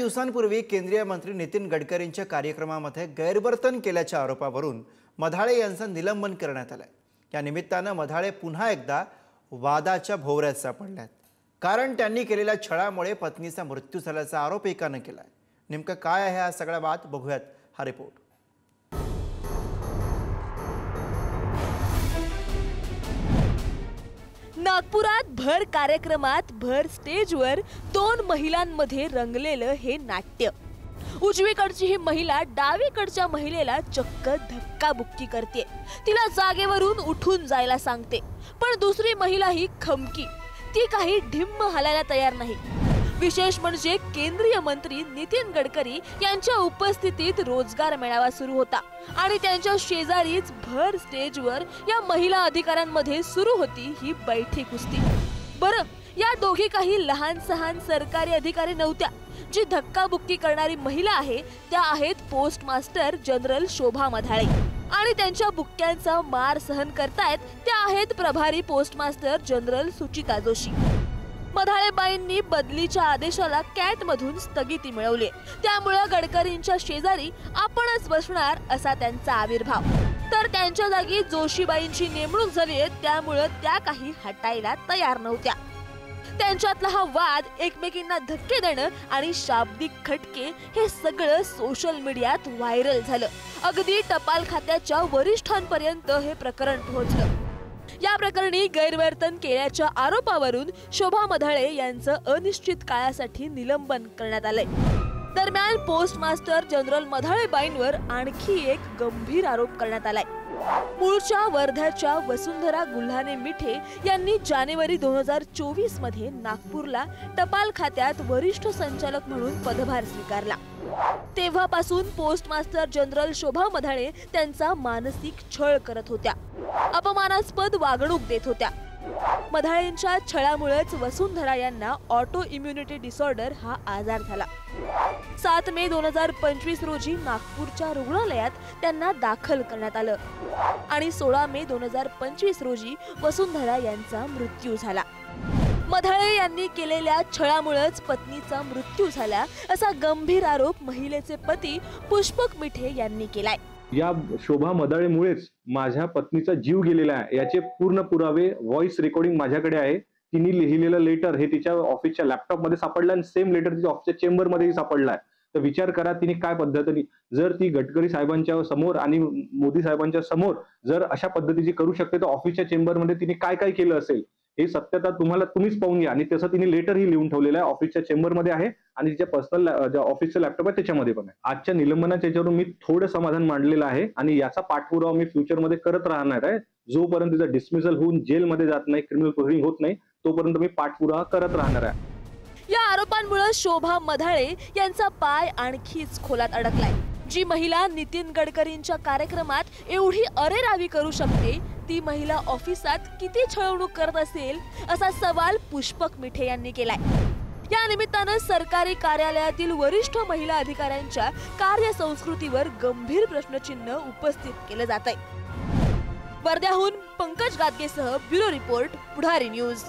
दिवसांपूर्वी केंद्रीय मंत्री नितीन गडकरींच्या कार्यक्रमामध्ये गैरवर्तन केल्याच्या आरोपावरून मधाळे यांचं निलंबन करण्यात आलंय। या निमित्तानं मधाळे पुन्हा एकदा वादाच्या भोवऱ्यात सापडल्यात, कारण त्यांनी केलेल्या छळामुळे पत्नीचा मृत्यू झाल्याचा आरोप एकानं केलाय। नेमकं काय आहे हा सगळा वाद, बघूयात हा रिपोर्ट। नागपुरात भर कार्यक्रमात भर स्टेजवर दोन महिलांमध्ये रंगलेलं हे नाट्य। उजवीकडची ही महिला डावीकडच्या महिलेला चक्क धक्काबुक्की करते, तिला जागेवरून उठून जायला सांगते। पण दुसरी महिला ही खमकी, ती काही ढिम्म हलायला तयार नाही। विशेष म्हणजे केंद्रीय मंत्री नितीन गडकरी यांच्या उपस्थितीत रोजगार मेळावा सुरू होता आणि त्यांच्या शेजारीच भर स्टेजवर या महिला अधिकाऱ्यांमध्ये सुरू होती ही बैठी कुस्ती। बरं, या दोघी काही लहान सहान सरकारी अधिकारी नव्हत्या। जी धक्काबुक्की करणारी महिला आहे त्या आहेत post master general Shobha Madhale आणि त्यांच्या बुक्क्यांचा मार सहन करतायत त्या आहेत प्रभारी post master general Suchita Joshi. मधाळेबाईंनी बदलीच्या आदेशाला कॅट मधून स्थगिती मिळवली, त्यामुळे गडकरींच्या शेजारी आपणच बसणार असा त्यांचा आविर्भाव। तर त्यांच्या जागी जोशीबाईंची नेमणूक झाली, त्यामुळे त्या काही हटायला तयार नव्हत्या। त्यांच्यातला हा वाद, एकमेकींना धक्के देणं आणि शाब्दिक खटके हे सगळं सोशल मीडियात व्हायरल झालं। अगदी टपाल खात्याच्या वरिष्ठांपर्यंत हे प्रकरण पोहोचलं। या प्रकरणी गैरवर्तन केल्याच्या आरोपावरून शोभा मधाळे यांचं अनिश्चित काळासाठी निलंबन करण्यात आलंय। दरम्यान पोस्ट मास्टर जनरल मधाळेबाईंवर आणखी एक गंभीर आरोप करण्यात आलाय। मूळच्या वर्ध्याच्या वसुंधरा गुल्हाने मिठे यांनी जानेवारी 2024 मध्ये नागपूरला टपाल खात्यात वरिष्ठ संचालक म्हणून पदभार स्वीकारला। तेव्हापासून पोस्ट मास्टर जनरल शोभा मधाळे त्यांचा मानसिक छळ करत होत्या, अपमानास्पद वागणूक देत होत्या। मधाळेंच्या छळामुळेच वसुंधरा यांना ऑटो इम्युनिटी डिसऑर्डर हा आजार झाला। 7 मे 2025 रोजी नागपूरच्या रुग्णालयात त्यांना दाखल करण्यात आलं आणि 16 मे 2025 रोजी वसुंधरा यांचा मृत्यू झाला। मधाळे यांनी केलेल्या छळामुळेच पत्नीचा मृत्यू झाला असा गंभीर आरोप महिलेचे पती पुष्पक मिठे यांनी केलाय। या शोभा मधाळेमुळेच माझ्या पत्नीचा जीव गेलेला आहे याचे पूर्ण पुरावे व्हॉइस रेकॉर्डिंग माझ्याकडे आहे। तिने लिहिलेलं लेटर हे तिच्या ऑफिसच्या लॅपटॉप मध्ये सापडलं आणि सेम लेटर तिच्या ऑफिसच्या चेंबर मध्येही सापडलाय। तर विचार करा तिने काय पद्धतीने, जर ती गडकरी साहेबांच्या समोर आणि मोदी साहेबांच्या समोर जर अशा पद्धतीची करू शकते तर ऑफिसच्या चेंबर मध्ये तिने काय काय केलं असेल हे सत्यता तुम्हीच पाहून घ्या। आणि तसं तिने लेटरही लिहून ठेवलेलं आहे, ऑफिसच्या चेंबर मध्ये आहे आणि तिच्या पर्सनल ऑफिसचं लॅपटॉप आहे त्याच्यामध्ये पण आहे। आजच्या निलंबनाच्या याच्यावरून मी थोडं समाधान मांडलेलं आहे आणि याचा पाठपुरावा मी फ्युचरमध्ये करत राहणार आहे। जोपर्यंत तिचा डिसमिसल होऊन जेलमध्ये जात नाही, क्रिमिनल प्रोसिडिंग होत नाही, तोपर्यंत मी पाठपुरावा करत राहणार आहे। या आरोपांमुळे शोभा मधाळे यांचा पाय आणखीच खोलात अडकलाय। जी महिला नितीन गडकरींच्या कार्यक्रमात एवढी अरेरावी करू शकते, ती महिला ऑफिसात किती छळवणूक करत असेल असा सवाल पुष्पक मिठे यांनी केलाय। या निमित्तानं सरकारी कार्यालयातील वरिष्ठ महिला अधिकाऱ्यांच्या कार्यसंस्कृतीवर गंभीर प्रश्नचिन्ह उपस्थित केलं जात आहे। वर्ध्याहून पंकज गादगेसह ब्युरो रिपोर्ट, पुढारी न्यूज।